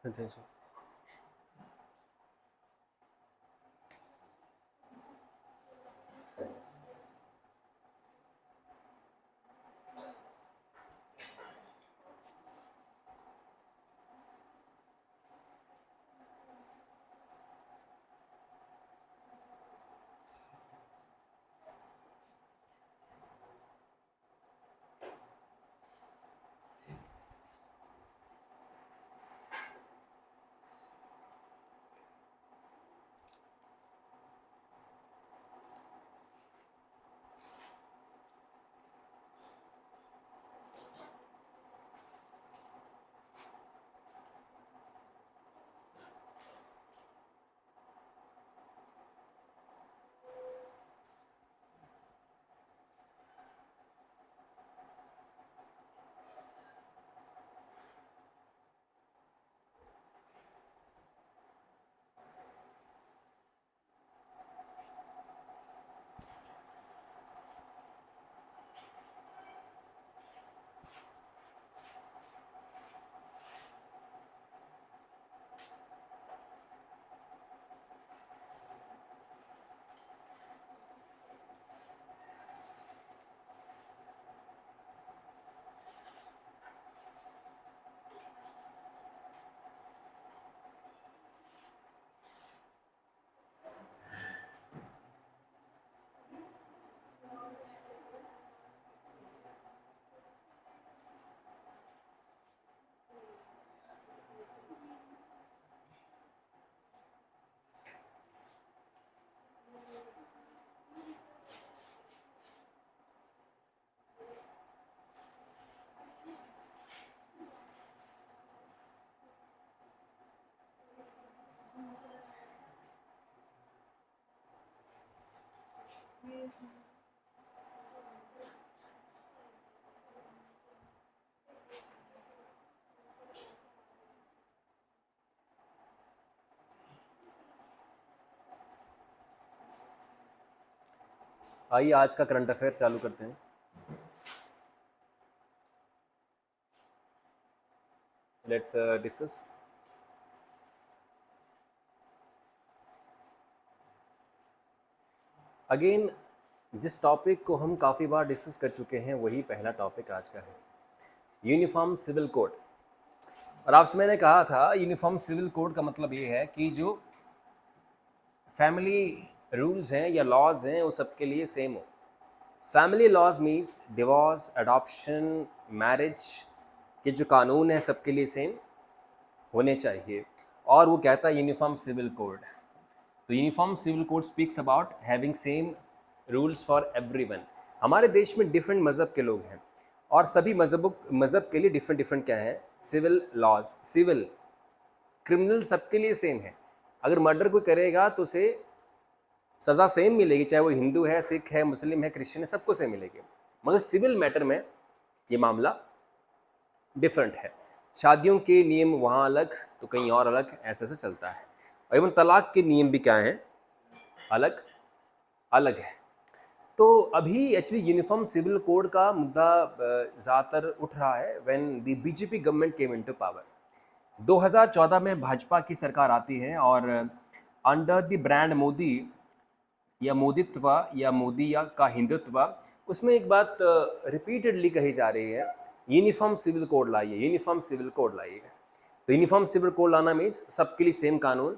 अच्छा। आइए आज का करंट अफेयर चालू करते हैं। Let's discuss. अगेन जिस टॉपिक को हम काफ़ी बार डिस्कस कर चुके हैं वही पहला टॉपिक आज का है, यूनिफॉर्म सिविल कोड। और आपसे मैंने कहा था यूनिफॉर्म सिविल कोड का मतलब ये है कि जो फैमिली रूल्स हैं या लॉज हैं वो सबके लिए सेम हो। Family laws means divorce, adoption, marriage के जो कानून हैं सबके लिए सेम होने चाहिए, और वो कहता है यूनिफॉर्म सिविल कोड। तो uniform civil code speaks about having same rules for everyone. हमारे देश में डिफरेंट मज़हब के लोग हैं और सभी मज़हब के लिए डिफरेंट डिफरेंट क्या है सिविल लॉज। सिविल क्रिमिनल सबके लिए सेम है। अगर मर्डर कोई करेगा तो उसे सज़ा सेम मिलेगी, चाहे वो हिंदू है, सिख है, मुस्लिम है, क्रिश्चियन है, सबको सेम मिलेगी। मगर सिविल मैटर में ये मामला डिफरेंट है। शादियों के नियम वहाँ अलग तो कहीं और अलग, ऐसे से चलता है। और इवन तलाक के नियम भी क्या हैं, अलग अलग है। तो अभी एक्चुअली यूनिफॉर्म सिविल कोड का मुद्दा ज़्यादातर उठ रहा है when the BJP government came into power. 2014 में भाजपा की सरकार आती है और अंडर द ब्रांड मोदी या मोदित्व या मोदी या का हिंदुत्व, उसमें एक बात रिपीटेडली कही जा रही है, यूनिफॉर्म सिविल कोड लाइए, यूनिफॉर्म सिविल कोड लाइए। तो यूनिफॉर्म सिविल कोड लाना मीन्स सबके लिए सेम कानून।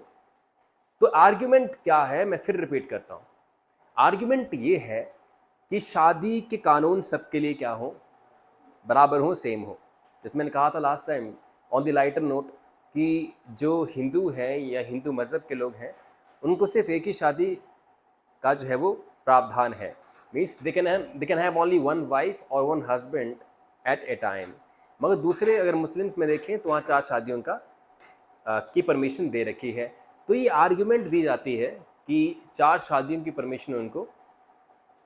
तो आर्ग्यूमेंट क्या है, मैं फिर रिपीट करता हूँ। आर्ग्यूमेंट ये है कि शादी के कानून सबके लिए क्या हो, बराबर हो, सेम हो। जैसे मैंने कहा था last time on the lighter note कि जो हिंदू हैं या हिंदू मज़हब के लोग हैं उनको सिर्फ एक ही शादी का जो है वो प्रावधान है। Means they can have only one wife और one husband at a time. मगर दूसरे अगर मुस्लिम्स में देखें तो वहाँ 4 शादियों का की परमिशन दे रखी है। तो ये आर्ग्यूमेंट दी जाती है कि 4 शादियों की परमिशन उनको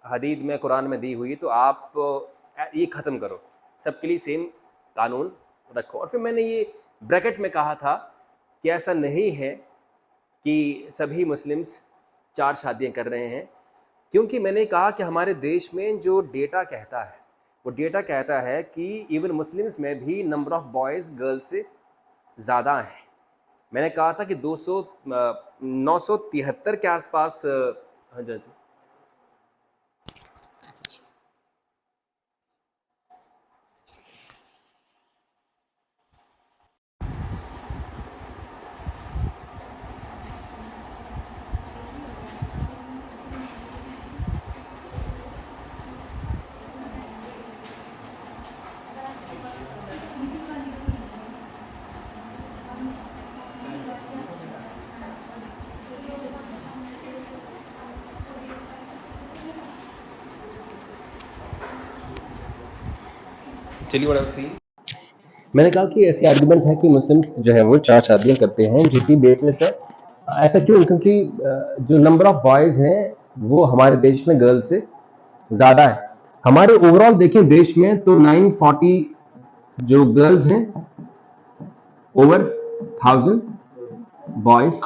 हदीद में कुरान में दी हुई, तो आप ये ख़त्म करो, सबके लिए सेम कानून रखो। और फिर मैंने ये ब्रैकेट में कहा था कि ऐसा नहीं है कि सभी मुस्लिम्स 4 शादियां कर रहे हैं, क्योंकि मैंने कहा कि हमारे देश में जो डेटा कहता है वो डेटा कहता है कि इवन मुस्लिम्स में भी नंबर ऑफ बॉयज़ गर्ल्स से ज़्यादा हैं। मैंने कहा था कि 973 के आसपास। हाँ जी, जी। चलिए व्हाट आई एम सेइंग, मैंने कहा कि ऐसी आर्गुमेंट है कि मुस्लिम्स जो है वो 4 शादियां करते हैं, जो कि बेसलेस है। ऐसा क्यों? क्योंकि जो नंबर ऑफ बॉयज हैं वो हमारे देश में गर्ल्स से ज्यादा है। हमारे ओवरऑल देखें देश में तो 940 जो गर्ल्स हैं ओवर 1000 बॉयज।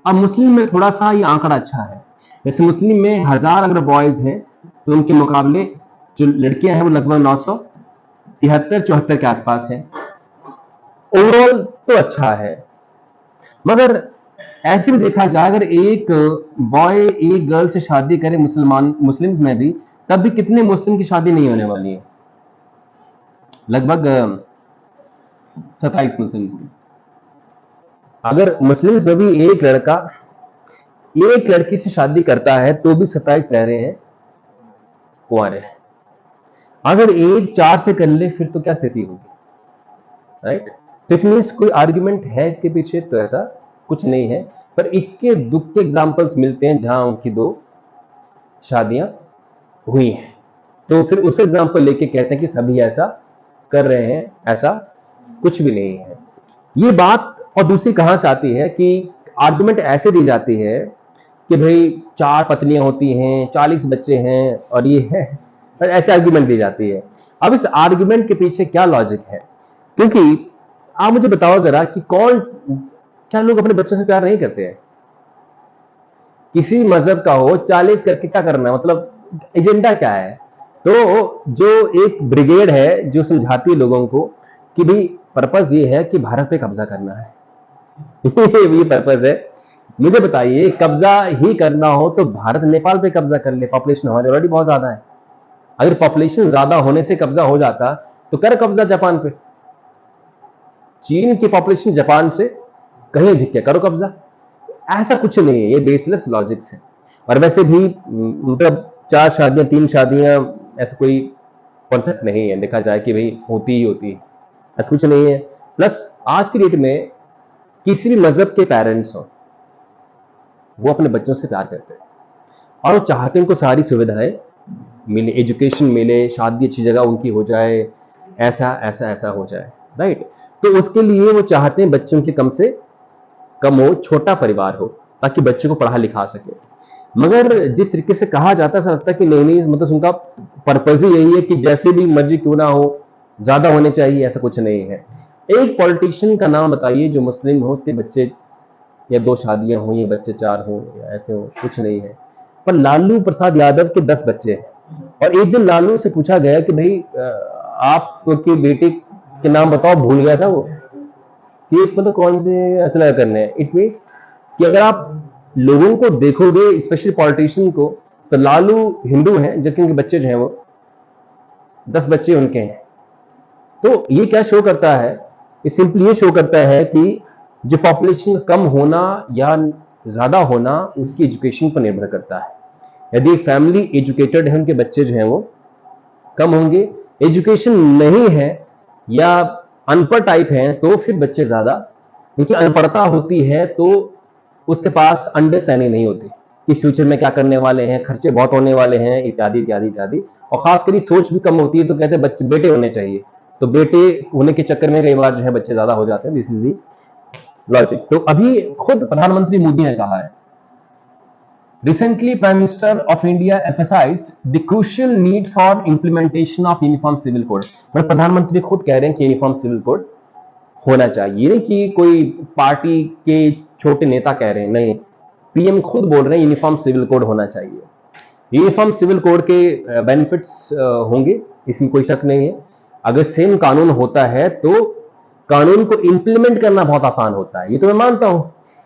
अब मुस्लिम में थोड़ा सा ये आंकड़ा अच्छा है। जैसे मुस्लिम में 1000 अगर बॉयज हैं तो उनके मुकाबले जो लड़कियां हैं वो लगभग 973-74 के आसपास है। ओवरऑल तो अच्छा है, मगर ऐसे भी देखा जाए अगर एक बॉय एक गर्ल से शादी करे मुस्लिम्स में भी, तब भी कितने मुस्लिम की शादी नहीं होने वाली है? लगभग 27 मुस्लिम की। अगर मुस्लिम्स में भी एक लड़का एक लड़की से शादी करता है तो भी 27 रह रहे हैं कुंवारे। अगर एक 4 से कर ले फिर तो क्या स्थिति होगी, राइट? तो इट मीन्स कोई आर्ग्यूमेंट है इसके पीछे? तो ऐसा कुछ नहीं है, पर इक्के दुख के एग्जाम्पल्स मिलते हैं जहां उनकी 2 शादियां हुई हैं। तो फिर उस एग्जाम्पल लेके कहते हैं कि सभी ऐसा कर रहे हैं, ऐसा कुछ भी नहीं है। ये बात और दूसरी कहां से आती है कि आर्गुमेंट ऐसे दी जाती है कि भाई 4 पत्नियां होती हैं, 40 बच्चे हैं और ये है, और ऐसे आर्गुमेंट दी जाती है। अब इस आर्गुमेंट के पीछे क्या लॉजिक है? क्योंकि आप मुझे बताओ जरा कि क्या लोग अपने बच्चों से प्यार नहीं करते हैं? किसी मजहब का हो, 40 करके क्या करना है? मतलब एजेंडा क्या है? तो जो एक ब्रिगेड है जो समझाती है लोगों को कि भाई पर्पस ये है कि भारत पे कब्जा करना है ये पर्पस है। मुझे बताइए, कब्जा ही करना हो तो भारत नेपाल पे कब्जा कर ले, पॉपुलेशन हमारी ऑलरेडी बहुत ज्यादा है। अगर पॉपुलेशन ज्यादा होने से कब्जा हो जाता तो कर कब्जा जापान पे। चीन की पॉपुलेशन जापान से कहीं अधिक है, करो कब्जा। ऐसा कुछ नहीं है, ये बेसलेस लॉजिक्स है। और वैसे भी मतलब 4 शादियां 3 शादियां ऐसा कोई कॉन्सेप्ट नहीं है, देखा जाए कि भाई होती ही होती है, ऐसा कुछ नहीं है। प्लस आज की डेट में किसी भी मजहब के पेरेंट्स हो, वो अपने बच्चों से प्यार करते हैं और वो चाहते हैं उनको सारी सुविधाएं मिले, एजुकेशन मिले, शादी अच्छी जगह उनकी हो जाए, ऐसा ऐसा ऐसा हो जाए, राइट? तो उसके लिए वो चाहते हैं बच्चों की कम से कम हो, छोटा परिवार हो, ताकि बच्चों को पढ़ा लिखा सके। मगर जिस तरीके से कहा जाता है, ऐसा लगता है कि नहीं नहीं, मतलब उनका पर्पज ही यही है कि जैसे भी मर्जी क्यों ना हो, ज्यादा होने चाहिए, ऐसा कुछ नहीं है। एक पॉलिटिशियन का नाम बताइए जो मुस्लिम हो, उसके बच्चे या 2 शादियां हो, या बच्चे 4 हो, या ऐसे हो, कुछ नहीं है। पर लालू प्रसाद यादव के 10 बच्चे हैं। और एक दिन लालू से पूछा गया कि भाई आपके बेटे के नाम बताओ, भूल गया था वो कि एक मतलब कौन से असला करने हैं। इट मीन्स कि अगर आप लोगों को देखोगे, स्पेशली पॉलिटिशियन को, तो लालू हिंदू हैं जबकि उनके बच्चे जो हैं वो 10 बच्चे उनके हैं। तो ये क्या शो करता है? ये सिंपली ये शो करता है कि जो पॉपुलेशन कम होना या ज्यादा होना उसकी एजुकेशन पर निर्भर करता है। यदि फैमिली एजुकेटेड है, उनके बच्चे जो हैं वो कम होंगे। एजुकेशन नहीं है या अनपढ़ टाइप हैं तो फिर बच्चे ज्यादा, क्योंकि अनपढ़ता होती है तो उसके पास अंडरस्टैंडिंग नहीं होती कि फ्यूचर में क्या करने वाले हैं, खर्चे बहुत होने वाले हैं, इत्यादि इत्यादि इत्यादि। और खासकर सोच भी कम होती है, तो कहते हैं बच्चे बेटे होने चाहिए, तो बेटे होने के चक्कर में कई बार जो है बच्चे ज्यादा हो जाते हैं। This is the logic. तो अभी खुद प्रधानमंत्री मोदी ने कहा है, recently Prime Minister of India emphasized the crucial need for implementation of uniform civil code। मतलब प्रधानमंत्री खुद कह रहे हैं कि यूनिफॉर्म सिविल कोड होना चाहिए, नहीं कि कोई पार्टी के छोटे नेता कह रहे हैं, नहीं, पीएम खुद बोल रहे हैं यूनिफॉर्म सिविल कोड होना चाहिए। यूनिफॉर्म सिविल कोड के बेनिफिट्स होंगे, इसमें कोई शक नहीं है। अगर सेम कानून होता है तो कानून को इंप्लीमेंट करना बहुत आसान होता है, ये तो मैं मानता हूं।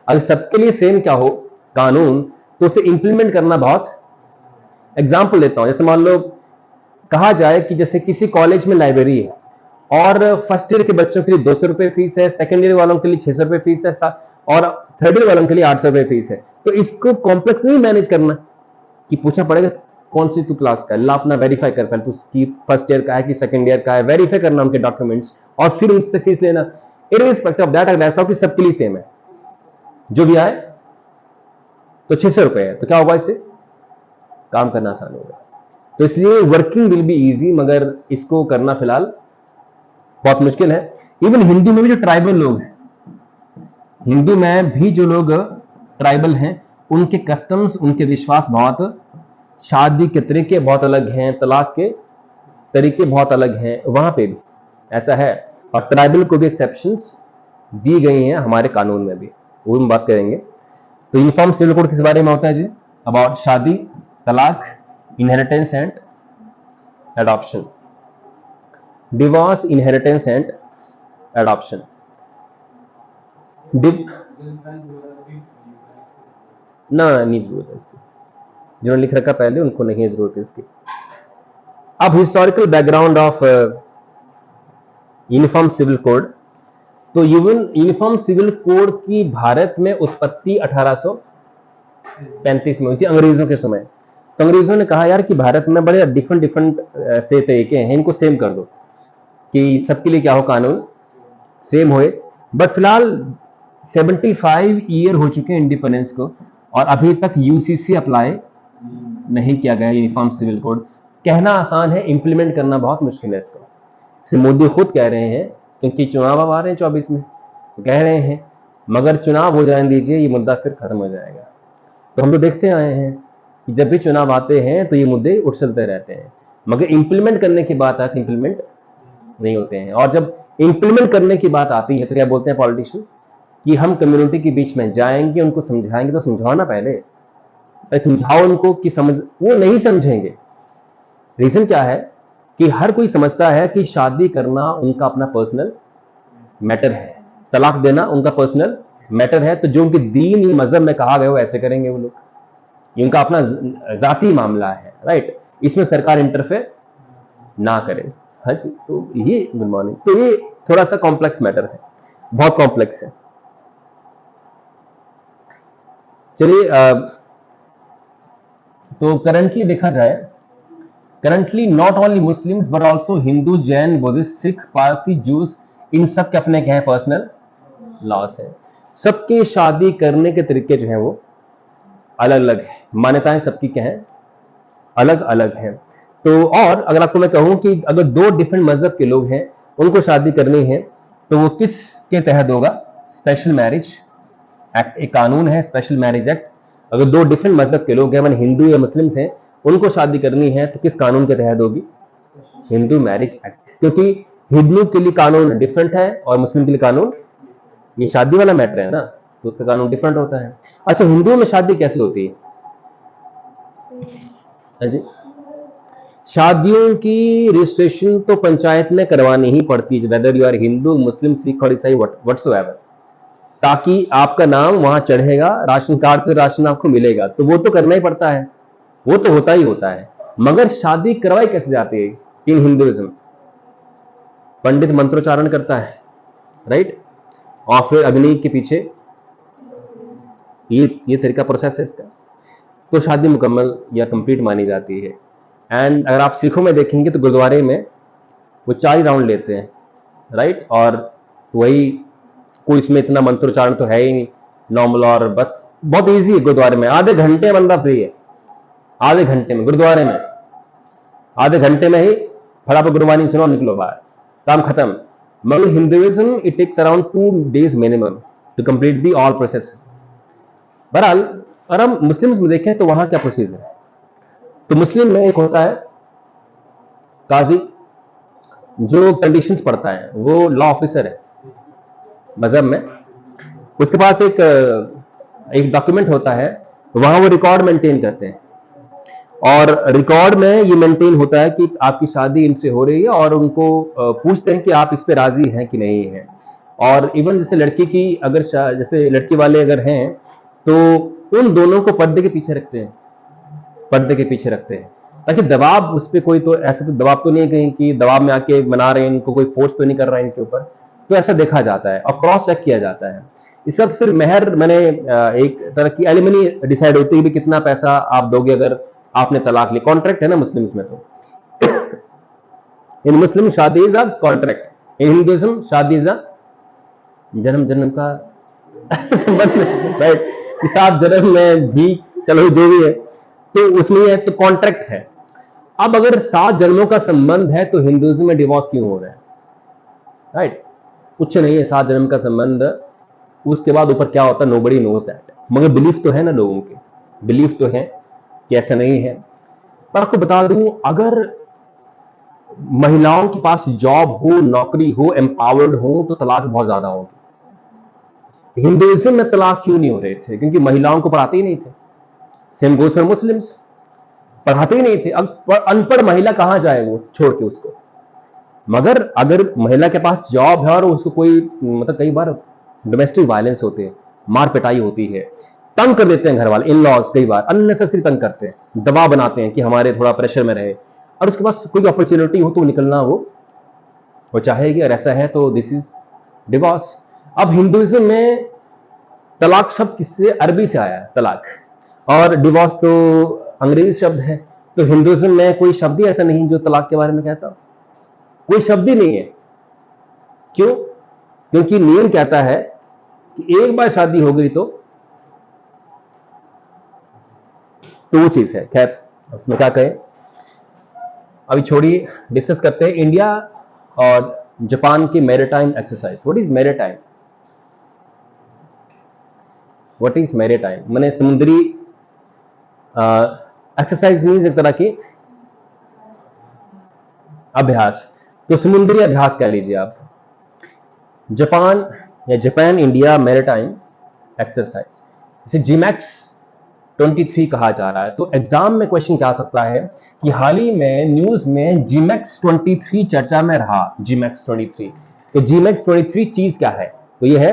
अगर सबके लिए सेम क्या हो कानून, तो उसे इंप्लीमेंट करना बहुत। एग्जाम्पल लेता हूं, जैसे मान लो कहा जाए कि जैसे किसी कॉलेज में लाइब्रेरी है और फर्स्ट ईयर के बच्चों के लिए 200 रुपए फीस है, सेकंड ईयर वालों के लिए 600 रुपए फीस है, और थर्ड ईयर वालों के लिए 800 रुपए फीस है। तो इसको कॉम्प्लेक्स नहीं मैनेज करना कि पूछना पड़ेगा कौन सी तू क्लास का है, ला अपना वेरीफाई कर, पहले उसकी फर्स्ट ईयर का है कि सेकंड ईयर का है, वेरीफाई करना उनके डॉक्यूमेंट्स और फिर उनसे फीस लेना। इररिस्पेक्टिव ऑफ दैट, अगर ऐसा हो कि सबके लिए सेम है, जो भी आए तो 600 रुपए है, तो क्या होगा, इससे काम करना आसान होगा। तो इसलिए वर्किंग विल बी इजी, मगर इसको करना फिलहाल बहुत मुश्किल है। इवन हिंदू में भी जो ट्राइबल लोग हैं, हिंदू में भी जो लोग ट्राइबल हैं, उनके कस्टम्स, उनके विश्वास बहुत, शादी के तरीके बहुत अलग हैं, तलाक के तरीके बहुत अलग हैं, वहां पे भी ऐसा है। और ट्राइबल को भी एक्सेप्शंस दी गई हैं हमारे कानून में भी, वो हम बात करेंगे। तो यूनिफॉर्म सिविल कोड किस बारे में होता है जी? अबाउट शादी, तलाक, inheritance and adoption, divorce, inheritance and adoption. ना नहीं जरूरत है इसकी, जिन्होंने लिख रखा पहले उनको नहीं जरूरत है इसकी। अब historical background of uniform civil code. तो यूनिफॉर्म सिविल कोड की भारत में उत्पत्ति 1835 में हुई थी, अंग्रेजों के समय। तो अंग्रेजों ने कहा यार कि भारत में बड़े डिफरेंट से तरीके हैं, इनको सेम कर दो कि सबके लिए क्या हो, कानून सेम होए। बट फिलहाल 75 ईयर हो चुके हैं इंडिपेंडेंस को, और अभी तक यूसीसी अप्लाई नहीं किया गया यूनिफॉर्म सिविल कोड। कहना आसान है, इंप्लीमेंट करना बहुत मुश्किल है इसको। इसे मोदी खुद कह रहे हैं, क्योंकि चुनाव अब आ रहे हैं 24 में, तो कह रहे हैं मगर चुनाव हो जाने दीजिए, ये मुद्दा फिर खत्म हो जाएगा। तो हम तो देखते आए हैं कि जब भी चुनाव आते हैं तो ये मुद्दे उछलते रहते हैं, मगर इंप्लीमेंट करने की बात आती है इंप्लीमेंट नहीं होते हैं। और जब इंप्लीमेंट करने की बात आती है तो क्या बोलते हैं पॉलिटिशियन कि हम कम्युनिटी के बीच में जाएंगे, उनको समझाएंगे। तो समझाओ ना पहले, समझाओ उनको कि समझ, वो नहीं समझेंगे। रीजन क्या है कि हर कोई समझता है कि शादी करना उनका अपना पर्सनल मैटर है, तलाक देना उनका पर्सनल मैटर है। तो जो उनके दीन या मजहब में कहा गया वो ऐसे करेंगे वो लोग, ये उनका अपना जाती मामला है, राइट। इसमें सरकार इंटरफेयर ना करे। हाँ जी, तो ये गुड मॉर्निंग, तो ये थोड़ा सा कॉम्प्लेक्स मैटर है, बहुत कॉम्प्लेक्स है। चलिए, तो करंटली देखा जाए, currently not only Muslims but also Hindu, Jain, Buddhist, Sikh, Parsi, Jews, इन सब के अपने क्या है, पर्सनल लॉस है। सबके शादी करने के तरीके जो है वो अलग अलग है, मान्यताएं सबकी क्या है, अलग अलग है। तो और अगर आपको मैं कहूं कि अगर दो डिफरेंट मजहब के लोग हैं, उनको शादी करनी है, तो वो किस के तहत होगा? स्पेशल मैरिज एक्ट, एक कानून है स्पेशल मैरिज एक्ट। अगर दो डिफरेंट मजहब के लोग हैं, मैंने हिंदू या मुस्लिम्स हैं, उनको शादी करनी है तो किस कानून के तहत होगी? Hindu marriage act. क्योंकि हिंदू के लिए कानून डिफरेंट है और मुस्लिम के लिए कानून, ये शादी वाला मैटर है ना, तो उसका कानून डिफरेंट होता है। अच्छा, हिंदुओं में शादी कैसे होती है? हाँ जी, शादियों की रजिस्ट्रेशन तो पंचायत में करवानी ही पड़ती है, वेदर यू आर हिंदू, मुस्लिम, सिख और ईसाई, व्हाटसोएवर, ताकि आपका नाम वहां चढ़ेगा, राशन कार्ड पे राशन आपको मिलेगा, तो वो तो करना ही पड़ता है, वो तो होता ही होता है। मगर शादी करवाई कैसे जाती है इन हिंदुइज्म? पंडित मंत्रोच्चारण करता है, राइट, और फिर अग्नि के पीछे ये तरीका प्रोसेस है इसका, तो शादी मुकम्मल या कंप्लीट मानी जाती है। एंड अगर आप सिखों में देखेंगे तो गुरुद्वारे में वो 4 राउंड लेते हैं, राइट, और वही कोई इसमें इतना मंत्रोच्चारण तो है ही नहीं, नॉर्मल, और बस बहुत इजी है। गुरुद्वारे में आधे घंटे बंदा फ्री है, आधे घंटे में गुरुद्वारे में, आधे घंटे में ही फटाफट गुरुवाणी सुनो, निकलो बाहर, काम खत्म। मगर Hinduism it takes around 2 days minimum to complete the all process. बहरहाल अगर हम मुस्लिम्स में देखें तो वहां क्या प्रोसीजर है, तो मुस्लिम में एक होता है काजी, जो कंडीशंस पढ़ता है, वो लॉ ऑफिसर है मजहब में। उसके पास एक डॉक्यूमेंट होता है, वहां वो रिकॉर्ड मेंटेन करते हैं, और रिकॉर्ड में ये मेंटेन होता है कि आपकी शादी इनसे हो रही है, और उनको पूछते हैं कि आप इस पे राजी हैं कि नहीं है। और इवन जैसे लड़की की अगर जैसे लड़की वाले अगर हैं तो उन दोनों को पर्दे के पीछे रखते हैं, पर्दे के पीछे रखते हैं ताकि दबाव उस पर कोई, तो ऐसा तो दबाव तो नहीं कहीं कि दबाव में आके बना रहे हैं इनको, कोई फोर्स तो नहीं कर रहा है इनके ऊपर, तो ऐसा देखा जाता है और क्रॉस चेक किया जाता है। इसका फिर मेहर मैंने एक तरह की एलिमनी डिसाइड होती है कि कितना पैसा आप दोगे अगर आपने तलाक ली, कॉन्ट्रैक्ट है ना मुस्लिम्स में। तो इन मुस्लिम शादी is a contract, in Hinduism शादी इज अ जन्म जन्म का संबंध, राइट, कि 7 जन्म में भी, चलो जो भी है तो उसमें है तो कॉन्ट्रैक्ट है। अब अगर 7 जन्मों का संबंध है तो हिंदुइज्म में डिवोर्स क्यों हो रहा है, राइट? कुछ नहीं है 7 जन्म का संबंध, उसके बाद ऊपर क्या होता है नोबडी नोज दैट, मगर बिलीफ तो है ना लोगों के, बिलीफ तो है कि ऐसा नहीं है। पर आपको बता दूं, अगर महिलाओं के पास जॉब हो, नौकरी हो, एम्पावर्ड हो तो तलाक बहुत ज्यादा होगी। हिंदुइज्म में तलाक क्यों नहीं हो रहे थे? क्योंकि महिलाओं को पढ़ाते ही नहीं थे। सेम गोस फॉर मुस्लिम्स, पढ़ाते ही नहीं थे। अब अनपढ़ महिला कहां जाए वो छोड़ के उसको? मगर अगर महिला के पास जॉब है और उसको कोई, मतलब कई बार डोमेस्टिक वायलेंस होते हैं, मार पिटाई होती है, तंग कर देते हैं घर वाले, इन लॉज कई बार अननेसेसरी तंग करते हैं, दबाव बनाते हैं कि हमारे थोड़ा प्रेशर में रहे, और उसके पास कोई अपॉर्चुनिटी हो तो निकलना वो चाहेगी, और ऐसा है तो दिस इज डिवोर्स। अब हिंदुइज्म में तलाक शब्द किससे, अरबी से आया है तलाक, और डिवोर्स तो अंग्रेजी शब्द है। तो हिंदुइज्म में कोई शब्द ही ऐसा नहीं जो तलाक के बारे में कहता, कोई शब्द ही नहीं है। क्यों? क्योंकि नियम कहता है कि एक बार शादी हो गई तो वो चीज है। खैर उसमें क्या कहें, अभी छोड़िए, डिस्कस करते हैं इंडिया और जापान की maritime exercise. What is maritime? What is maritime माने समुद्री एक्सरसाइज मीन्स एक तरह की अभ्यास, तो समुद्री अभ्यास कह लीजिए आप। जापान या जापान इंडिया मैरीटाइम एक्सरसाइज, इसे जीमैक्स 23 कहा जा रहा है। तो एग्जाम में क्वेश्चन क्या आ सकता है कि हाल ही में न्यूज में जीमैक्स 23 चर्चा में रहा। जीमैक्स 23, तो जीमैक्स 23 चीज क्या है? तो ये है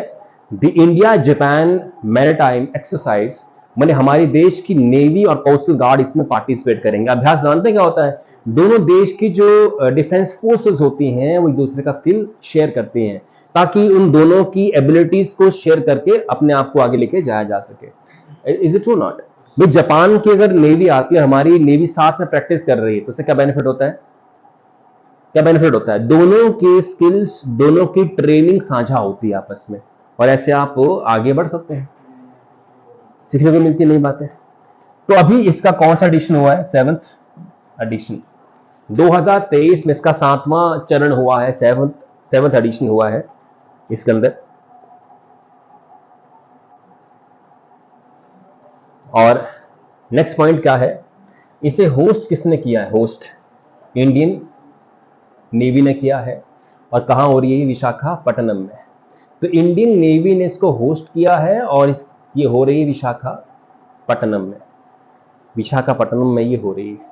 the India Japan maritime exercise, माने हमारी देश की नेवी और कोस्टल गार्ड इसमें पार्टिसिपेट करेंगे। अभ्यास जानते हैं क्या होता है? दोनों देश की जो डिफेंस फोर्सेस होती हैं वो एक दूसरे का स्किल शेयर करती हैं ताकि उन दोनों की एबिलिटीज को शेयर करके अपने आप को आगे लेके जाया जा सके। Is it true not? भाई जापान की अगर नेवी आती है, हमारी नेवी साथ में प्रैक्टिस कर रही है, तो उससे क्या बेनिफिट होता है? क्या बेनिफिट होता है? दोनों की स्किल्स, दोनों की ट्रेनिंग साझा होती है आपस में, और ऐसे आप आगे बढ़ सकते हैं, सीखने को मिलती नई बातें। तो अभी इसका कौन सा एडिशन हुआ है? 7th एडिशन 2023 में इसका 7वां चरण हुआ है, 7th एडिशन हुआ है इसके अंदर। और नेक्स्ट पॉइंट क्या है, इसे होस्ट किसने किया है? होस्ट इंडियन नेवी ने किया है, और कहां हो रही है? विशाखापट्टनम में। तो इंडियन नेवी ने इसको होस्ट किया है और ये हो रही है विशाखापट्टनम में। विशाखापट्टनम में ये हो रही है।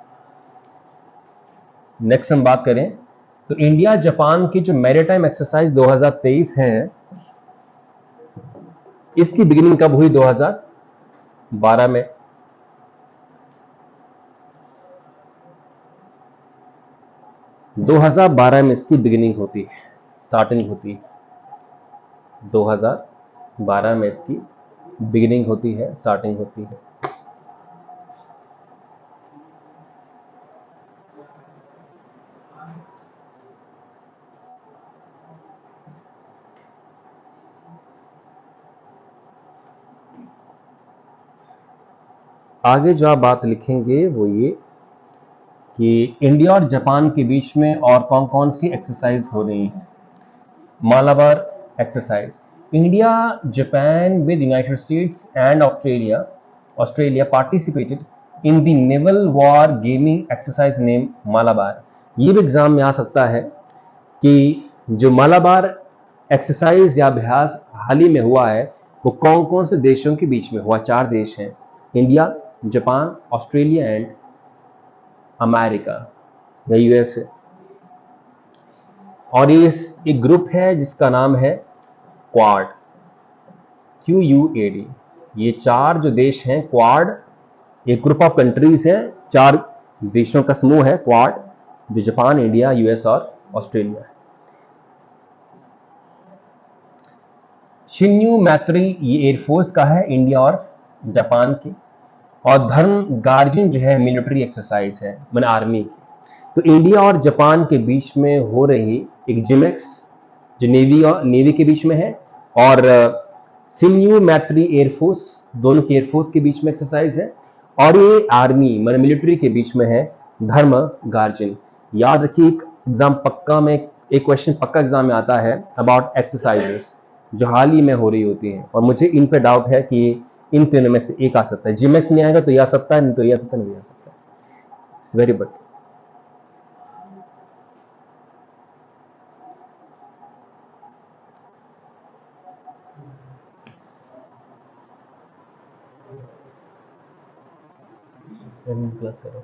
नेक्स्ट हम बात करें तो इंडिया जापान की जो मैरीटाइम एक्सरसाइज 2023 है, इसकी बिगिनिंग कब हुई? 2012 में। 2012 में इसकी बिगिनिंग होती है, स्टार्टिंग होती है। 2012 में इसकी बिगिनिंग होती है, स्टार्टिंग होती है। आगे जो आप बात लिखेंगे वो ये कि इंडिया और जापान के बीच में और कौन कौन सी एक्सरसाइज हो रही है। Malabar exercise, India, Japan with United States and Australia participated in the naval war gaming exercise named Malabar. ये भी एग्जाम में आ सकता है कि जो मालाबार एक्सरसाइज या अभ्यास हाल ही में हुआ है वो कौन कौन से देशों के बीच में हुआ? 4 देश हैं, India, Japan, Australia and America या यूएसए। और ये एक ग्रुप है जिसका नाम है क्वाड, QUAD। ये 4 जो देश हैं क्वाड, एक ग्रुप ऑफ कंट्रीज है, 4 देशों का समूह है क्वाड, जो जापान, इंडिया, US और ऑस्ट्रेलिया है। शिन्यू मैत्री ये एयरफोर्स का है, इंडिया और जापान की। और धर्म गार्जियन जो है मिलिट्री एक्सरसाइज है, मैंने आर्मी की। तो इंडिया और जापान के बीच में हो रही एक जिमेक्स जो नेवी के बीच में है, और शिन्यू मैत्री एयरफोर्स, दोनों के एयरफोर्स के बीच में एक्सरसाइज है। और ये आर्मी मैंने मिलिट्री के बीच में है धर्म गार्जियन। याद रखिए, एक एग्जाम पक्का में, एक क्वेश्चन पक्का एग्जाम में आता है अबाउट एक्सरसाइजेस जो हाल ही में हो रही होती हैं, और मुझे इन पे डाउट है कि इन तीनों में से एक आ सकता है। जिमेक्स नहीं आएगा तो ये आ सकता है, नहीं तो ये आ सकता है, नहीं आ सकता। It's very good. क्लास करो।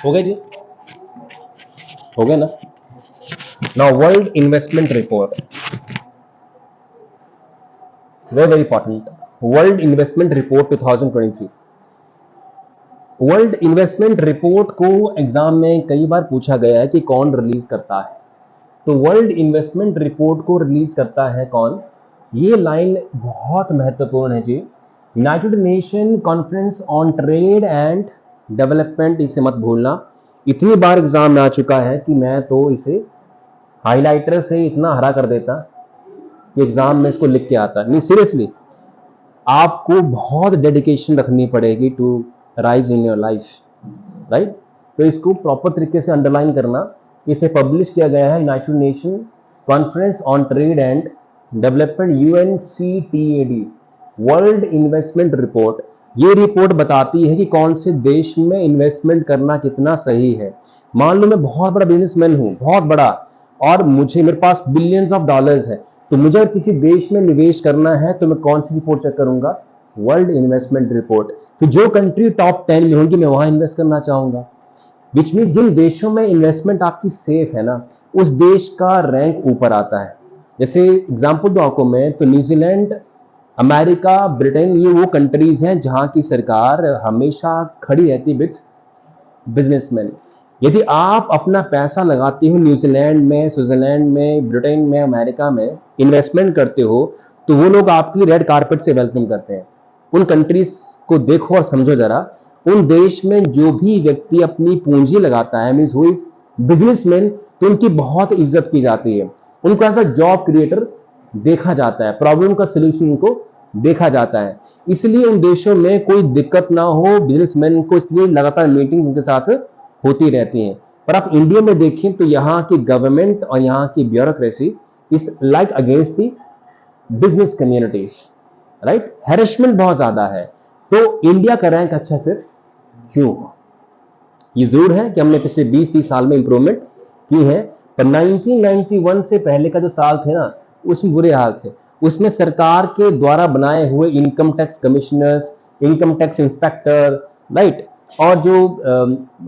हो गया जी, हो गया ना। Now world investment report, very very important. World investment report 2023। World investment report को एग्जाम में कई बार पूछा गया है कि कौन रिलीज करता है। तो वर्ल्ड इन्वेस्टमेंट रिपोर्ट को रिलीज करता है कौन? ये लाइन बहुत महत्वपूर्ण है जी। United Nation Conference on Trade and Development, इसे मत भूलना। इतनी बार एग्जाम में आ चुका है कि मैं तो इसे हाइलाइटर से इतना हरा कर देता कि एग्जाम में इसको लिख के आता। नहीं, सीरियसली आपको बहुत डेडिकेशन रखनी पड़ेगी to rise in your life, right. तो इसको प्रॉपर तरीके से अंडरलाइन करना। इसे पब्लिश किया गया है United Nation Conference on Trade and development, UNCTAD, world investment report. ये रिपोर्ट बताती है कि कौन से देश में इन्वेस्टमेंट करना कितना सही है। मान लो मैं बहुत बड़ा बिजनेसमैन हूं, बहुत बड़ा, और मेरे पास बिलियंस ऑफ डॉलर्स है, तो मुझे अगर किसी देश में निवेश करना है तो मैं कौन सी रिपोर्ट चेक करूंगा? World investment report. तो जो कंट्री टॉप 10 में होगी मैं वहां इन्वेस्ट करना चाहूंगा। विच मीन जिन देशों में इन्वेस्टमेंट आपकी सेफ है ना, उस देश का रैंक ऊपर आता है। जैसे एग्जांपल दो आपको मैं, तो न्यूजीलैंड, अमेरिका, ब्रिटेन, ये वो कंट्रीज हैं जहां की सरकार हमेशा खड़ी रहती विद बिजनेसमैन। यदि आप अपना पैसा लगाते हो न्यूजीलैंड में, स्विट्जरलैंड में, ब्रिटेन में, अमेरिका में इन्वेस्टमेंट करते हो, तो वो लोग आपकी रेड कारपेट से वेलकम करते हैं। उन कंट्रीज को देखो और समझो जरा, उन देश में जो भी व्यक्ति अपनी पूंजी लगाता है, मीन्स हु इज बिजनेसमैन, तो उनकी बहुत इज्जत की जाती है, उनको एज अ जॉब क्रिएटर देखा जाता है, प्रॉब्लम का सोल्यूशन उनको देखा जाता है। इसलिए उन देशों में कोई दिक्कत ना हो बिजनेसमैन को, इसलिए लगातार मीटिंग उनके साथ होती रहती हैं। पर आप इंडिया में देखें तो यहाँ की गवर्नमेंट और यहाँ की bureaucracy is like against the business communities, right. Harassment बहुत ज्यादा है। तो इंडिया का रैंक अच्छा फिर क्यों? ये जरूर है कि हमने पिछले 20-30 साल में इंप्रूवमेंट की है, पर 1991 से पहले का जो साल थे ना, उसमें बुरे हाल थे। उसमें सरकार के द्वारा बनाए हुए income tax commissioners, income tax inspector, right, और जो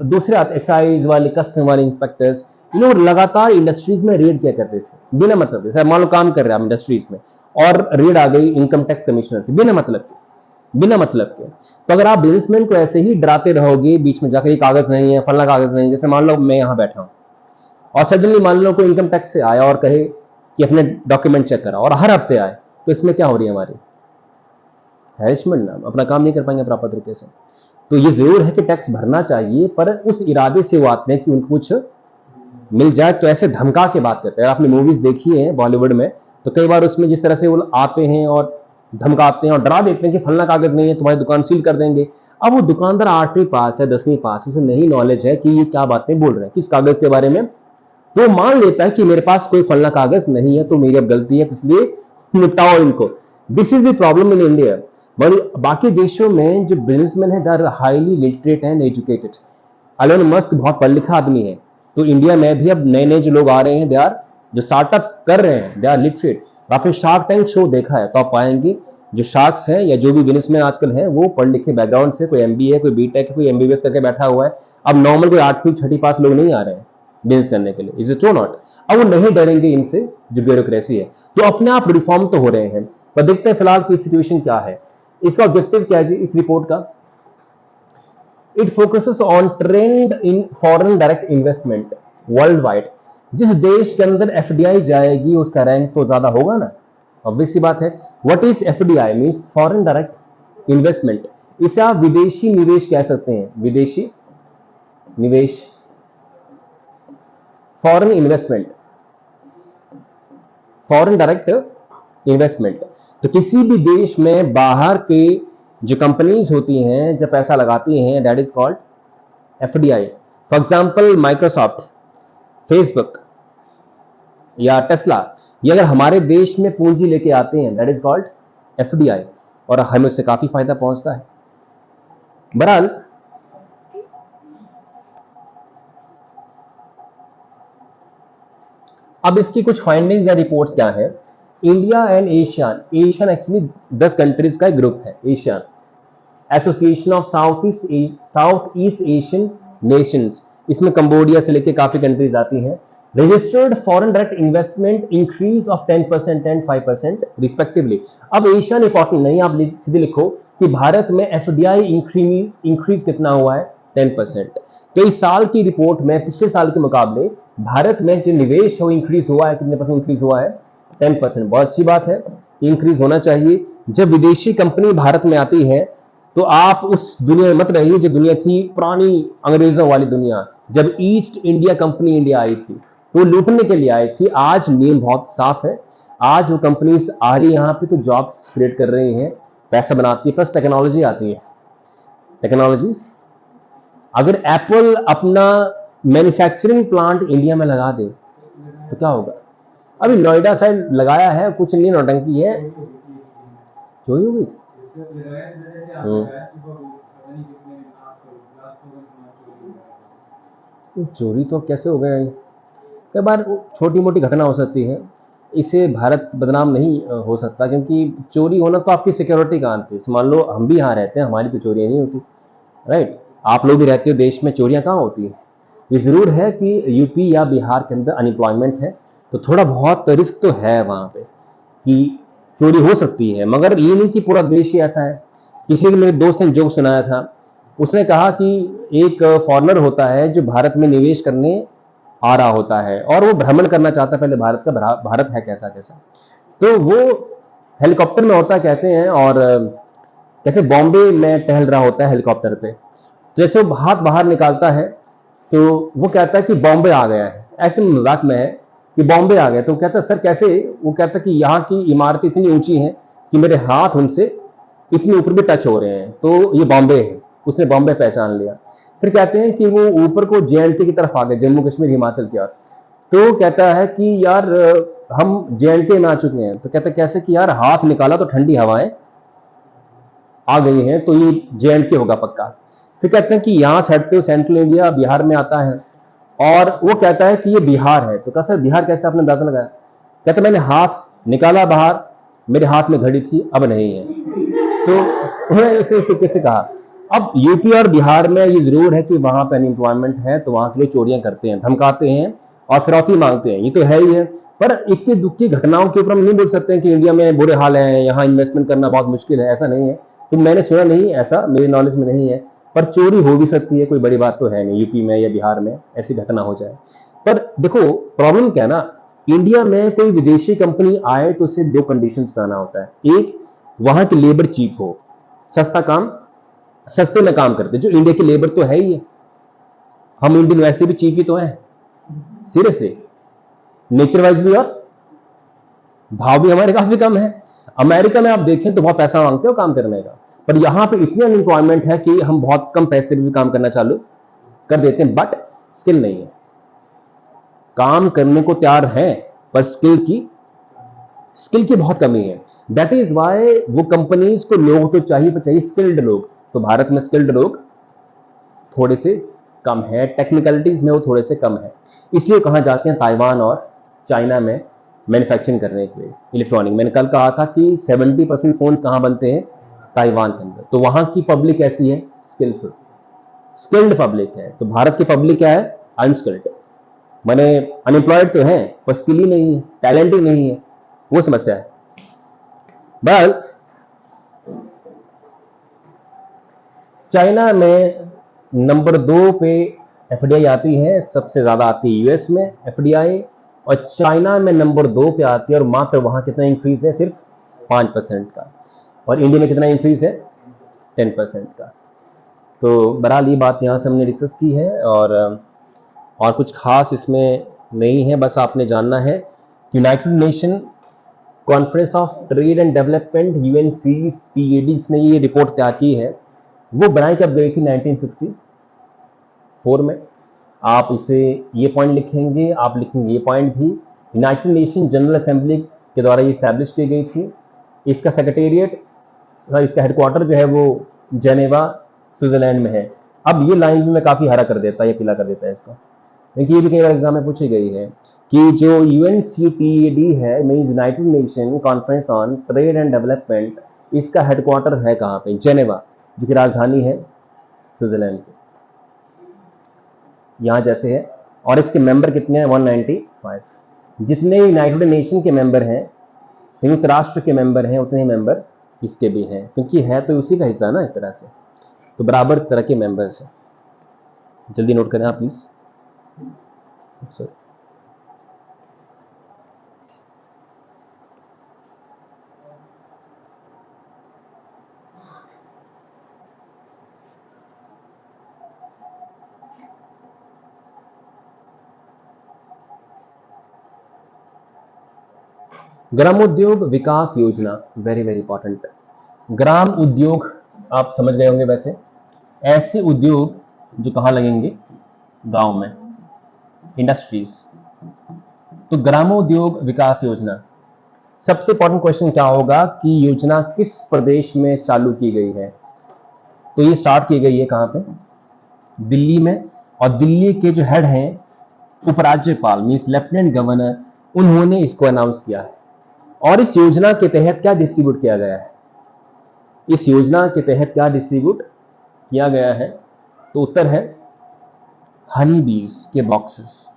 दूसरे एक्साइज वाले, कस्टम वाले इंस्पेक्टर्स, ये लोग लगातार इंडस्ट्रीज में रेड किया करते थे बिना मतलब के। सर मान लो काम कर रहे हैं आप इंडस्ट्रीज में और रेड आ गई इनकम टैक्स कमिश्नर की बिना मतलब के, बिना मतलब के। तो अगर आप बिजनेसमैन को ऐसे ही डराते रहोगे, बीच में जाकर ये कागज नहीं है, फला कागज नहीं, जैसे मान लो मैं यहां बैठा हूं और सडनली मान लो कोई इनकम टैक्स से आया और कहे कि अपने डॉक्यूमेंट चेक करा, और हर हफ्ते आए, तो इसमें क्या हो रही है हमारी हैरेसमेंट ना, अपना काम नहीं कर पाएंगे प्रॉपर तरीके से। तो ये जरूर है कि टैक्स भरना चाहिए, पर उस इरादे से वो आते हैं कि उनको कुछ मिल जाए, तो ऐसे धमका के बात करते हैं। आपने मूवीज देखी है बॉलीवुड में, तो कई बार उसमें जिस तरह से वो आते हैं और धमकाते हैं और डरा देते हैं कि फलना कागज नहीं है, तुम्हारी दुकान सील कर देंगे। अब वो दुकानदार 8वीं पास है, 10वीं पास, उसे नहीं नॉलेज है कि ये क्या बातें बोल रहे हैं, किस कागज के बारे में, तो मान लेता है कि मेरे पास कोई फलना कागज नहीं है, तो मेरी अब गलती है, तो इसलिए निपटाओ इनको। This is the problem in India. बाकी देशों में जो बिजनेसमैन है, they are highly literate and educated. Elon Musk बहुत पढ़ लिखा आदमी है, तो इंडिया में भी अब नए नए जो लोग आ रहे हैं, दे आर, जो स्टार्टअप कर रहे हैं, दे आर लिटरेट। आपने शार्क टैंक शो देखा है तो आप पाएंगे जो शार्क्स हैं या जो भी बिजनेसमैन आजकल हैं, वो पढ़ लिखे बैकग्राउंड से, कोई एमबीए, कोई बीटेक, कोई एमबीबीएस करके बैठा हुआ है। अब नॉर्मल कोई 8वीं 6वीं पास लोग नहीं आ रहे हैं बिजनेस करने के लिए। Is it true not? अब वो नहीं डरेंगे इनसे, जो ब्यूरोक्रेसी है। तो अपने आप रिफॉर्म तो हो रहे हैं, पर देखते हैं फिलहाल की सिचुएशन क्या है। इसका ऑब्जेक्टिव क्या है जी इस रिपोर्ट का? It focuses on trend in foreign direct investment world wide. जिस देश के अंदर एफडीआई जाएगी उसका रैंक तो ज्यादा होगा ना, ऑब्वियस सी बात है। What is FDI? Means foreign direct investment. इसे आप विदेशी निवेश कह सकते हैं, विदेशी निवेश, foreign investment, foreign direct investment. तो किसी भी देश में बाहर के जो कंपनीज होती हैं, जब पैसा लगाती हैं, that is called FDI. For example Microsoft, Facebook या टेस्ला, ये अगर हमारे देश में पूंजी लेके आते हैं, दैट इज कॉल्ड एफडीआई, और हमें उससे काफी फायदा पहुंचता है। बहरहाल अब इसकी कुछ फाइंडिंग्स या रिपोर्ट्स क्या है। India and Asian, Asian actually 10 countries का एक ग्रुप है, Asian association of south east Asian Nations. इसमें कंबोडिया से लेकर काफी कंट्रीज आती हैं। Registered foreign direct investment increase of 10% and 5% respectively. अब एशियन इंपॉर्टेंट नहीं, आप सीधे लिखो कि भारत में एफडीआई इंक्रीज कितना हुआ है, 10%। तो इस साल की रिपोर्ट में पिछले साल के मुकाबले भारत में जो निवेश है वो इंक्रीज हुआ है, कितने परसेंट इंक्रीज हुआ है, 10%। बहुत अच्छी बात है, इंक्रीज होना चाहिए। जब विदेशी कंपनी भारत में आती है तो आप उस दुनिया में मत रहिए जो दुनिया थी पुरानी अंग्रेजों वाली दुनिया, जब east India company India I थी तो लूटने के लिए आई थी। आज नियम बहुत साफ है, आज वो कंपनीज आ रही है यहाँ पे तो जॉब्स क्रिएट कर रही हैं, पैसा बनाती है, प्लस टेक्नोलॉजी आती है। टेक्नोलॉजीज, अगर एप्पल अपना मैन्युफैक्चरिंग प्लांट इंडिया में लगा दे तो क्या होगा? अभी नोएडा साइड लगाया है, कुछ नहीं, नौटंकी है, चोरी हो गई। चोरी तो कैसे हो गया? कई बार छोटी मोटी घटना हो सकती है, इसे भारत बदनाम नहीं हो सकता, क्योंकि चोरी होना तो आपकी सिक्योरिटी का अंत है। मान लो हम भी यहाँ रहते हैं, हमारी तो चोरियां नहीं होती, राइट। आप लोग भी रहते हो देश में, चोरियां कहाँ होती है? ये जरूर है कि यूपी या बिहार के अंदर अनएम्प्लॉयमेंट है, तो थोड़ा बहुत रिस्क तो है वहां पे कि चोरी हो सकती है, मगर ये नहीं कि पूरा देश ही ऐसा है। किसी ने, मेरे दोस्त ने जोक सुनाया था, उसने कहा कि एक फॉरेनर होता है जो भारत में निवेश करने आ रहा होता है और वो भ्रमण करना चाहता है पहले भारत का, भारत है कैसा कैसा। तो वो हेलीकॉप्टर में होता कहते हैं और कहते बॉम्बे में टहल रहा होता है हेलीकॉप्टर पे, तो जैसे वो हाथ बाहर निकालता है तो वो कहता है कि बॉम्बे आ गया है, ऐसे मजाक में है कि बॉम्बे आ गया। तो वो कहता है सर कैसे? वो कहता है कि यहाँ की इमारतें इतनी ऊंची हैं कि मेरे हाथ उनसे इतने ऊपर भी टच हो रहे हैं, तो ये बॉम्बे है। उसने बॉम्बे पहचान लिया। फिर कहते हैं कि वो ऊपर को JNK की तरफ आ गए, जम्मू कश्मीर हिमाचल की ओर। तो कहता है कि यार हम JNK में आ चुके हैं। तो कहता है कैसे? कि यार हाथ निकाला तो ठंडी हवाएं आ गई हैं, तो ये JNK होगा पक्का। फिर कहते हैं कि यहां से हटते हो सेंट्रल इंडिया बिहार में आता है, और वो कहता है कि ये बिहार है। तो कहा सर बिहार कैसे आपने अंदाजा लगाया? कहता मैंने हाथ निकाला बाहर, मेरे हाथ में घड़ी थी, अब नहीं है। तो उन्होंने इसे इस तरीके से कहा। अब यूपी और बिहार में ये जरूर है कि वहां पर अनएम्प्लॉयमेंट है, तो वहां के लिए चोरियां करते हैं, धमकाते हैं और फिरौती मांगते हैं, ये तो है ही है। पर इतनी दुख की घटनाओं के ऊपर हम नहीं बोल सकते हैं कि इंडिया में बुरे हाल है, यहाँ इन्वेस्टमेंट करना बहुत मुश्किल है, ऐसा नहीं है। तो मैंने सुना नहीं, ऐसा मेरे नॉलेज में नहीं है। पर चोरी हो भी सकती है, कोई बड़ी बात तो है नहीं यूपी में या बिहार में ऐसी घटना हो जाए। पर देखो प्रॉब्लम क्या है ना, इंडिया में कोई विदेशी कंपनी आए तो उसे दो कंडीशंस बनाना होता है। एक, वहां की लेबर चीप हो, सस्ता काम, सस्ते में काम करते, जो इंडिया की लेबर तो है ही है, हम इंडियन वैसे भी चीप ही तो हैं सीरियसली, नेचर वाइज भी और भाव भी हमारे काफी कम है। अमेरिका में आप देखें तो बहुत पैसा मांगते हो काम करने का, पर यहां पे इतनी अनएम्प्लॉयमेंट है कि हम बहुत कम पैसे में भी काम करना चालू कर देते हैं, बट स्किल नहीं है। काम करने को तैयार हैं पर स्किल की बहुत कमी है। दैट इज वाई वो कंपनीज को लोग तो चाहिए, पर चाहिए स्किल्ड लोग। तो भारत में स्किल्ड लोग थोड़े से कम है, टेक्निकलिटीज में वो थोड़े से कम है, इसलिए कहा जाते हैं ताइवान और चाइना में मैन्युफैक्चरिंग करने के लिए इलेक्ट्रॉनिक। मैंने कल कहा था कि 70% फोन्स कहाँ बनते हैं? ताइवान के अंदर। तो वहां की पब्लिक ऐसी है, स्किलफुल, स्किल्ड पब्लिक है। तो भारत की पब्लिक क्या है? अनस्किल्ड, माने अनएम्प्लॉयड तो है पर स्किल ही नहीं है, टैलेंट ही नहीं है, वो समस्या है। बल चाइना में नंबर 2 पे एफडीआई आती है, सबसे ज्यादा आती है यूएस में एफडीआई, और चाइना में नंबर 2 पे आती है, और मात्र वहां कितना इंक्रीज है? सिर्फ 5% का। और इंडिया में कितना इंक्रीज है? 10% का। तो बहरहाल ये बात यहाँ से हमने डिस्कस की है, और कुछ खास इसमें नहीं है, बस आपने जानना है United Nation conference of trade and development UNCPAD ने ये रिपोर्ट तैयार की है। वो बनाई कब गई थी? 1964 में। आप इसे ये पॉइंट लिखेंगे, आप लिखेंगे ये पॉइंट भी। यूनाइटेड नेशन जनरल असेंबली के द्वारा ये स्टैब्लिश की गई थी। इसका सेक्रेटेरिएट, इसका हेडक्वार्टर जो है वो जेनेवा स्विट्जरलैंड में है। अब ये लाइन भी मैं काफी हरा कर देता है या पीला कर देता है इसको, क्योंकि ये भी कई बार एग्जाम में पूछी गई है कि जो UNCTAD है, means United Nation Conference on Trade and development, इसका हेडक्वार्टर है कहाँ पे? जेनेवा, जो कि राजधानी है स्विट्जरलैंड की, यहाँ जैसे है। और इसके मेंबर कितने हैं? 195। जितने यूनाइटेड नेशन के मेंबर हैं, संयुक्त राष्ट्र के मेंबर हैं, उतने ही मेंबर इसके भी हैं, क्योंकि है तो उसी का हिस्सा ना एक तरह से, तो बराबर तरह के मेंबर्स हैं। जल्दी नोट करें आप प्लीज। सर ग्रामोद्योग विकास योजना, वेरी वेरी इंपॉर्टेंट। ग्राम उद्योग आप समझ गए होंगे वैसे, ऐसे उद्योग जो कहाँ लगेंगे? गांव में, इंडस्ट्रीज। तो ग्रामोद्योग विकास योजना, सबसे इंपॉर्टेंट क्वेश्चन क्या होगा कि योजना किस प्रदेश में चालू की गई है? तो ये स्टार्ट की गई है कहाँ पे? दिल्ली में। और दिल्ली के जो हेड हैं उपराज्यपाल, मींस लेफ्टिनेंट गवर्नर, उन्होंने इसको अनाउंस किया है। और इस योजना के तहत क्या डिस्ट्रीब्यूट किया गया है? इस योजना के तहत क्या डिस्ट्रीब्यूट किया गया है? तो उत्तर है हनी बीज के बॉक्सेस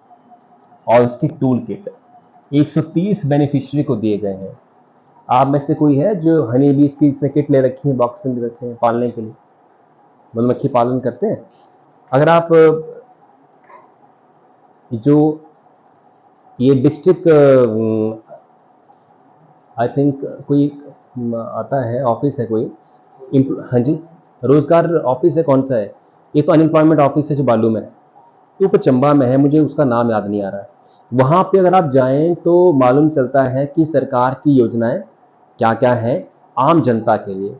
और उसकी टूल किट 130 बेनिफिशियरी को दिए गए हैं। आप में से कोई है जो हनी बीज की इसमें किट ले रखी है, बॉक्स में रखे हैं पालने के लिए, मधुमक्खी पालन करते हैं? अगर आप जो ये डिस्ट्रिक्ट, आई थिंक कोई आता है, ऑफिस है कोई, हाँ जी, रोजगार ऑफिस है, कौन सा है? ये तो अनएम्प्लॉयमेंट ऑफिस है जो बालू में है, तो ऊपर चंबा में है, मुझे उसका नाम याद नहीं आ रहा है। वहां पे अगर आप जाएं तो मालूम चलता है कि सरकार की योजनाएं क्या क्या है आम जनता के लिए।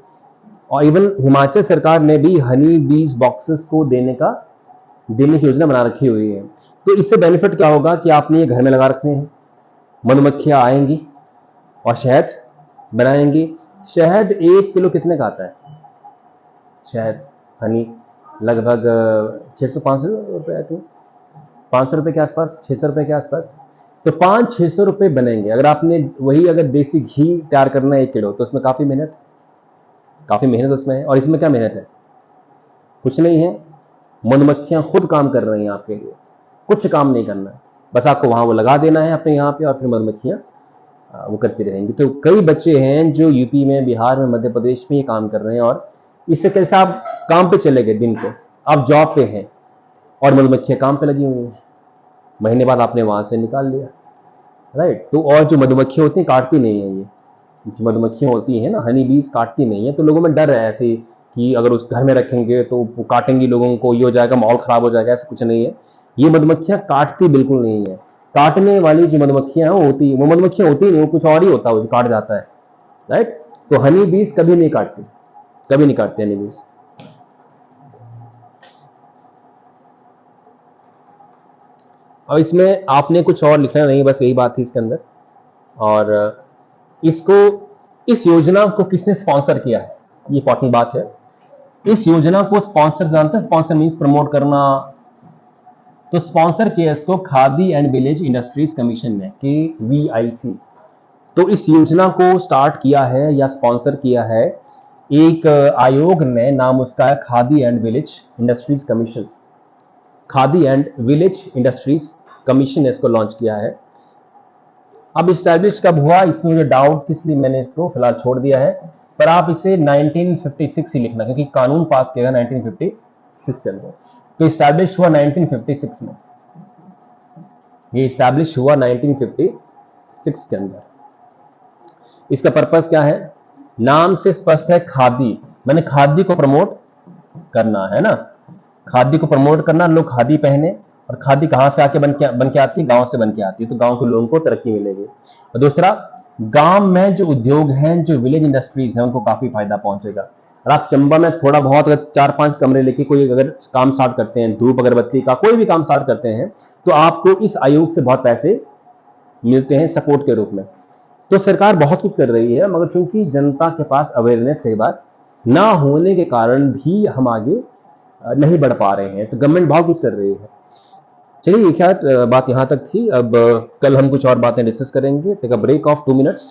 और इवन हिमाचल सरकार ने भी हनी बीज बॉक्सेस को देने की योजना बना रखी हुई है। तो इससे बेनिफिट क्या होगा कि आपने ये घर में लगा रखने हैं, मधुमक्खियां आएंगी और शहद बनाएंगी। शहद 1 किलो कितने का आता है? शहद, हनी, लगभग 600-500 रुपये आते हैं, 500 रुपये के आसपास, 600 रुपये के आसपास। तो 500-600 रुपये बनेंगे। अगर आपने वही अगर देसी घी तैयार करना है 1 किलो, तो उसमें काफ़ी मेहनत उसमें है। और इसमें क्या मेहनत है? कुछ नहीं है। मधुमक्खियां खुद काम कर रही हैं आपके लिए, कुछ काम नहीं करना है, बस आपको वहां वो लगा देना है अपने यहाँ पे, और फिर मधुमक्खियां वो करती रहेंगी। तो कई बच्चे हैं जो यूपी में, बिहार में, मध्य प्रदेश में ये काम कर रहे हैं। और इससे कैसे आप काम पे चले गए, दिन के आप जॉब पे हैं और मधुमक्खियां काम पे लगी हुई हैं, महीने बाद आपने वहां से निकाल लिया, राइट। तो और जो मधुमक्खियां होती हैं काटती नहीं है, ये जो मधुमक्खियां होती हैं ना, हनी बीज काटती नहीं है। तो लोगों में डर है ऐसे कि अगर उस घर में रखेंगे तो वो काटेंगी लोगों को, ये हो जाएगा, माहौल खराब हो जाएगा। ऐसा कुछ नहीं है, ये मधुमक्खियां काटती बिल्कुल नहीं है। काटने वाली जो मधुमक्खियां हैं वो मधुमक्खियां होती नहीं, वो कुछ और ही होता है वो जो काट जाता है, राइट। तो हनी बीज कभी नहीं काटती, कभी नहीं काटते हनी बीज। अब इसमें आपने कुछ और लिखना नहीं, बस यही बात थी इसके अंदर। और इसको, इस योजना को किसने स्पॉन्सर किया है, ये इंपॉर्टेंट बात है। इस योजना को स्पॉन्सर जानते हैं? स्पॉन्सर मींस प्रमोट करना। तो स्पॉन्सर किया इसको khadi and village industries commission ने, KVIC। तो इस योजना को स्टार्ट किया है या स्पॉन्सर किया है एक आयोग ने, नाम उसका है khadi and village industries commission. Khadi and village industries commission ने इसको लॉन्च किया है। अब स्टैब्लिश कब हुआ, इसमें मुझे डाउट, इसलिए मैंने इसको फिलहाल छोड़ दिया है। पर आप इसे 1956 ही लिखना, क्योंकि कानून पास किया 1956 चल रहा है। तो स्टैब्लिश हुआ 1956 में, ये स्टैब्लिश हुआ 1956 के अंदर। इसका पर्पस क्या है? नाम से स्पष्ट है, खादी, मैंने खादी को प्रमोट करना है ना, खादी को प्रमोट करना, लोग खादी पहने। और खादी कहां से आके बन के आती है? गांव से बन के आती है, तो गांव के लोगों को तरक्की मिलेगी। और दूसरा, गांव में जो उद्योग हैं, जो विलेज इंडस्ट्रीज हैं, उनको काफी फायदा पहुंचेगा। और आप चंबा में थोड़ा बहुत अगर 4-5 कमरे लेके कोई अगर काम स्टार्ट करते हैं, धूप अगरबत्ती का कोई भी काम स्टार्ट करते हैं, तो आपको इस आयोग से बहुत पैसे मिलते हैं सपोर्ट के रूप में। तो सरकार बहुत कुछ कर रही है, मगर चूंकि जनता के पास अवेयरनेस कई बार ना होने के कारण भी हम आगे नहीं बढ़ पा रहे हैं। तो गवर्नमेंट बहुत कुछ कर रही है। चलिए, ये क्या बात यहाँ तक थी। अब कल हम कुछ और बातें डिस्कस करेंगे। Take a break of 2 minutes.